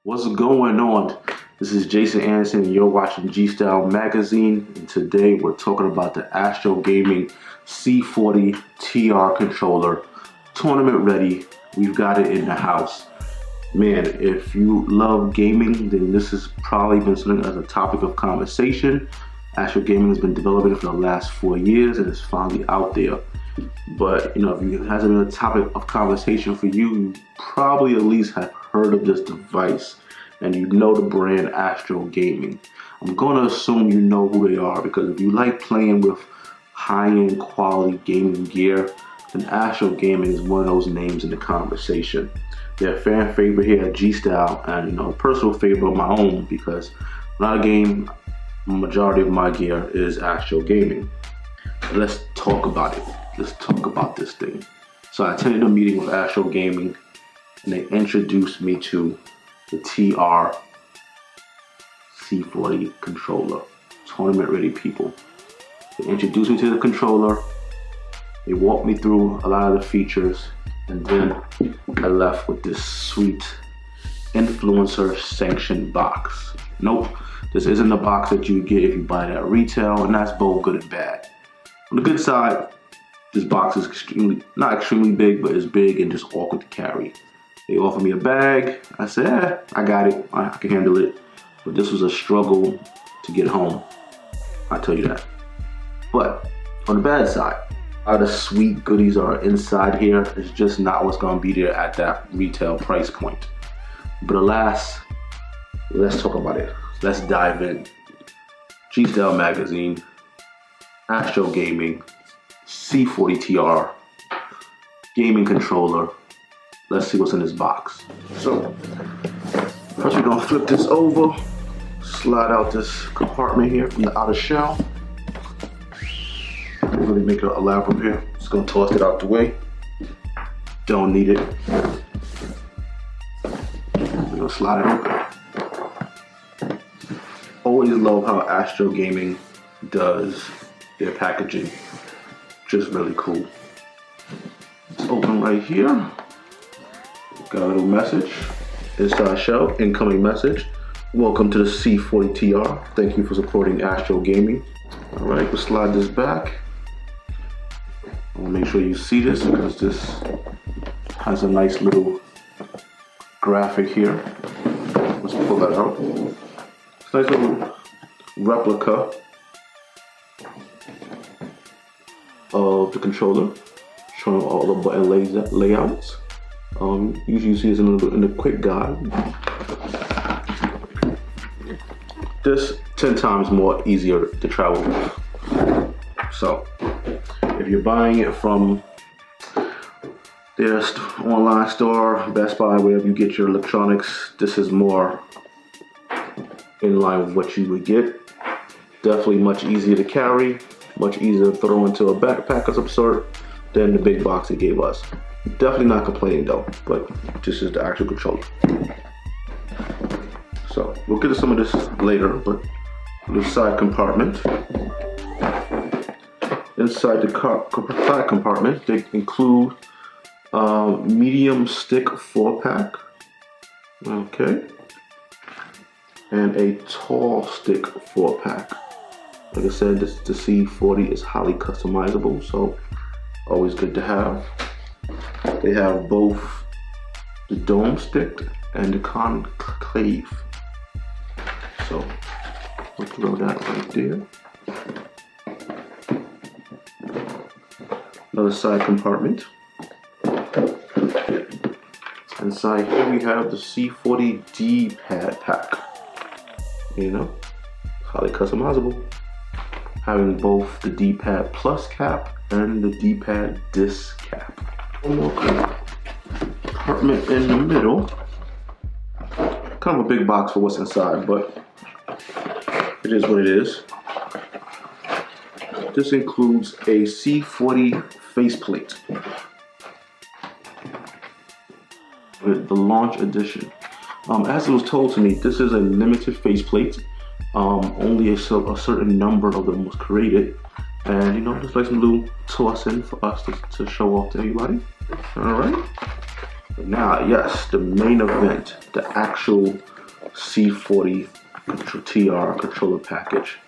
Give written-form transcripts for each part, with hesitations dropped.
What's going on? This is Jason Anderson and you're watching G-Style Magazine, and today we're talking about the ASTRO Gaming C40 TR controller. Tournament ready. We've got it in the house. Man, if you love gaming, then this has probably been something as a topic of conversation. ASTRO Gaming has been developing it for the last 4 years and it's finally out there. But if it hasn't been a topic of conversation for you, you probably at least have heard of this device and you know the brand ASTRO Gaming. I'm gonna assume you know who they are because if you like playing with high-end quality gaming gear, then ASTRO Gaming is one of those names in the conversation. They're a fan favorite here at G-Style and a personal favorite of my own because when I game, the majority of my gear is ASTRO Gaming. Let's talk about it. Let's talk about this thing. So I attended a meeting with ASTRO Gaming and they introduced me to the TR C40 controller. Tournament ready people. They introduced me to the controller. They walked me through a lot of the features and then I left with this sweet influencer sanctioned box. Nope, this isn't the box that you get if you buy it at retail, and that's both good and bad. On the good side, this box is not extremely big, but it's big and just awkward to carry. They offered me a bag. I said, I got it. I can handle it. But this was a struggle to get home. I'll tell you that. But on the bad side, all the sweet goodies are inside here. It's just not what's going to be there at that retail price point. But alas, let's talk about it. Let's dive in. G-Style Magazine, ASTRO Gaming, C40 TR, gaming controller. Let's see what's in this box. So, first we're gonna flip this over, slide out this compartment here from the outer shell. Really make it elaborate here. Just gonna toss it out the way. Don't need it. We're gonna slide it open. Always love how ASTRO Gaming does their packaging. Just really cool. It's open right here. Got a little message. Inside shell, incoming message. Welcome to the C40 TR. Thank you for supporting ASTRO Gaming. All right, we'll slide this back. I want to make sure you see this because this has a nice little graphic here. Let's pull that out. It's a nice little replica of the controller, showing all the button layouts. Usually you see this in the quick guide. This 10 times more easier to travel with. So if you're buying it from their online store, Best Buy, wherever you get your electronics, this is more in line with what you would get. Definitely much easier to carry, much easier to throw into a backpack of some sort than the big box they gave us. Definitely not complaining though, but this is the actual controller. So we'll get to some of this later, but the side compartment. Inside the side compartment, they include medium stick 4-pack, okay, and a tall stick 4-pack. Like I said, the C40 is highly customizable, so always good to have. They have both the dome stick and the concave. So we'll throw that right there. Another side compartment. Inside here we have the C40 D-pad pack. Highly customizable. Having both the D-pad plus cap and the D-pad disc cap. One more compartment in the middle. Kind of a big box for what's inside, but it is what it is. This includes a C40 faceplate with the launch edition. As it was told to me, this is a limited faceplate. Only a certain number of them was created. And just like some little toss in for us to show off to everybody. All right. Now, yes, the main event, the actual C40 TR controller package.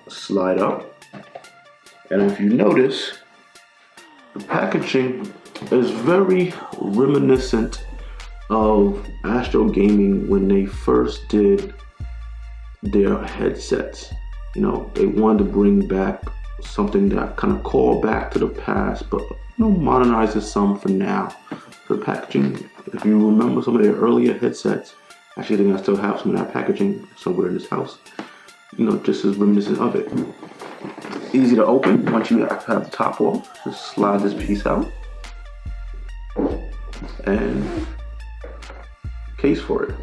Slide up, and if you notice, the packaging is very reminiscent of Astro Gaming when they first did their headsets. You know, they wanted to bring back something that kind of called back to the past, but modernize it some for now. The packaging, if you remember some of their earlier headsets, actually I think I still have some of that packaging somewhere in this house. Just as reminiscent of it. Easy to open once you have the top off. Just slide this piece out. And case for it.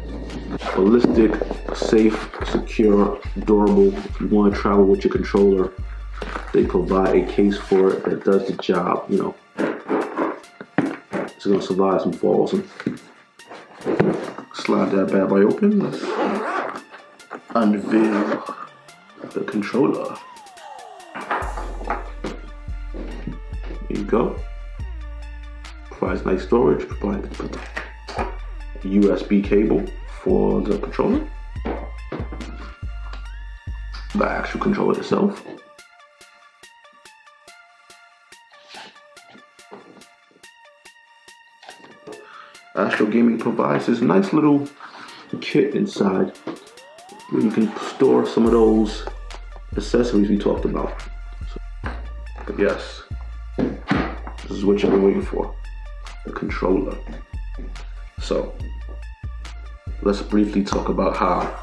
Ballistic, safe, secure, durable. If you want to travel with your controller, they provide a case for it that does the job. It's gonna survive some falls. Slide that bad boy open. Let's unveil the controller. There you go. Provides nice storage. Provides a USB cable for the controller. The actual controller itself. Astro Gaming provides this nice little kit inside where you can store some of those accessories we talked about. But yes, this is what you've been waiting for, the controller. So let's briefly talk about how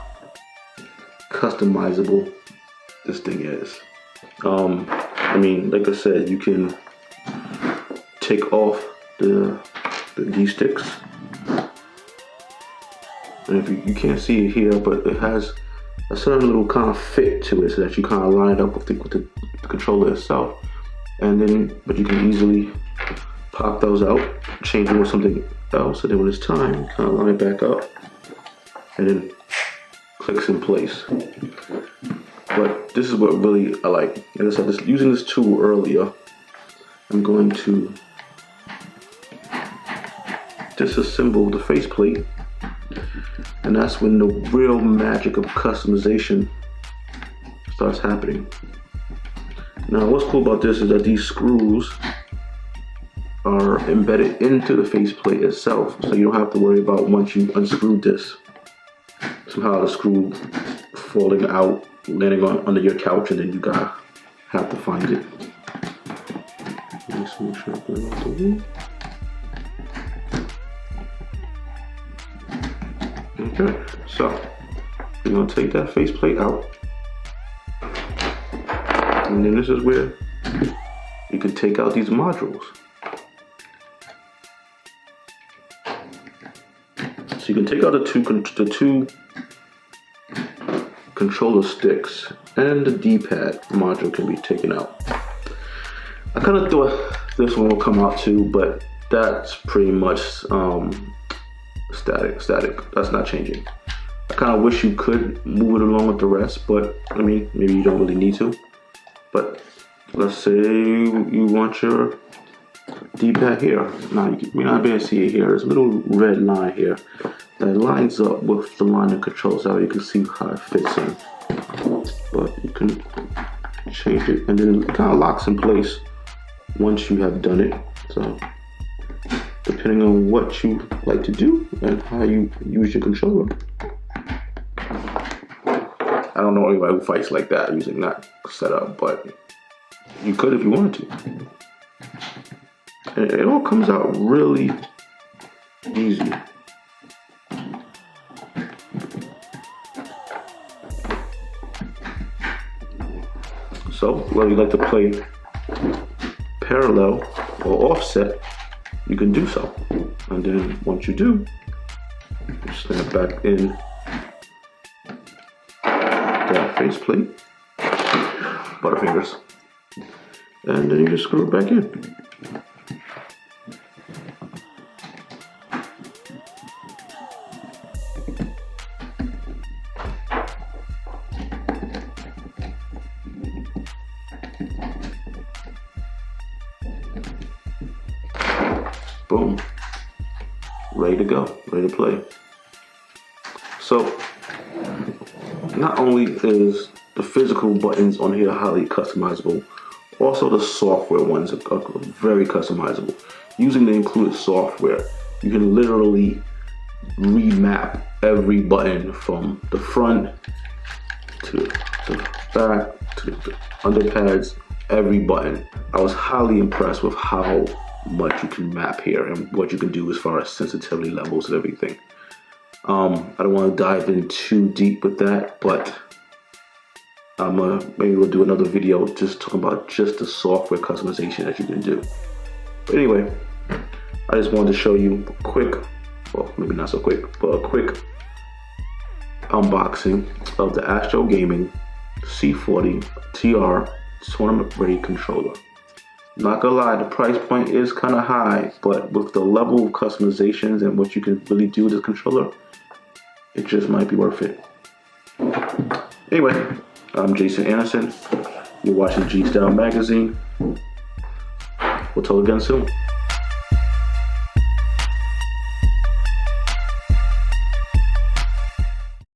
customizable this thing is. Like I said, you can take off the D-sticks. And if you can't see it here, but it has a certain little kind of fit to it so that you kind of line it up with the controller itself. But you can easily pop those out, change it with something else, and then when it's time, kind of line it back up, and then clicks in place. But this is what really I like. As I said, using this tool earlier, I'm going to disassemble the faceplate, and that's when the real magic of customization starts happening. Now, what's cool about this is that these screws are embedded into the faceplate itself, so you don't have to worry about once you unscrew this, somehow the screw falling out, landing under your couch, and then you have to find it. Let's make sure I get it out the way. Okay, so you're gonna take that faceplate out, and then this is where you can take out these modules. So you can take out the two controller sticks, and the D-pad module can be taken out. I kind of thought this one will come out too, but that's pretty much static. That's not changing. I kind of wish you could move it along with the rest, but maybe you don't really need to. But let's say you want your D-pad here. Now you may not be able to see it here. There's a little red line here that lines up with the line of control, so you can see how it fits in. But you can change it, and then it kind of locks in place once you have done it. So depending on what you like to do and how you use your controller. I don't know anybody who fights like that using that setup, but you could if you wanted to. And it all comes out really easy. So whether you like to play parallel or offset, you can do so. And then once you do, you snap back in that faceplate, butterfingers, and then you just screw it back in. Boom. ready to go, ready to play. So not only is the physical buttons on here highly customizable, also the software ones are very customizable. Using the included software, you can literally remap every button from the front to the back to the underpads, every button. I was highly impressed with how much you can map here and what you can do as far as sensitivity levels and everything. I don't want to dive in too deep with that, but maybe we'll do another video just talking about just the software customization that you can do. But anyway, I just wanted to show you a quick, well, maybe not so quick, but a quick unboxing of the ASTRO Gaming C40 TR tournament ready controller. Not gonna lie, the price point is kind of high, but with the level of customizations and what you can really do with this controller, it just might be worth it. Anyway, I'm Jason Anderson. You're watching G Style Magazine. We'll talk again soon.